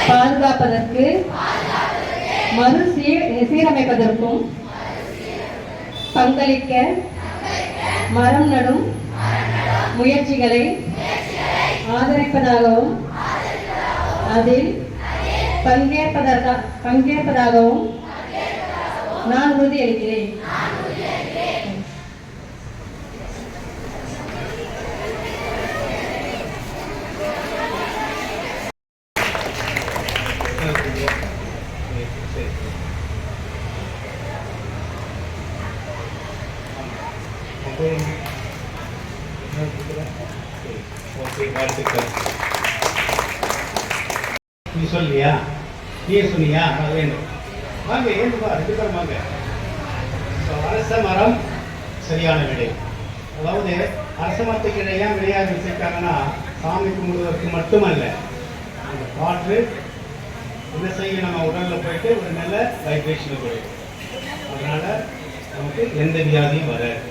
பாதுகாப்பதற்கு சீரமைப்பதற்கும் பங்களிக்க மரம் நடும் முயற்சிகளை ஆதரிப்பதாகவும் அதில் பங்கேற்பதாகவும் நான் உறுதியளிக்கிறேன். நீ சொல்லியா? நீ சொன்னியா? வேண்டும் வாங்க, ஏன்பா ரெண்டு பேரும் வாங்க. அரச மரம் சரியான விடை. அதாவது அரச மரத்துக்கு இடையே விளையாடி வச்சிருக்காங்கன்னா சாமி கும்பிடுவதற்கு மட்டுமல்ல, அந்த காற்று என்ன செய்ய நம்ம உடல்ல போயிட்டு ஒரு நல்ல வைப்ரேஷன் கொடுக்கும். அதனால நமக்கு எந்த வியாதியும் வராது.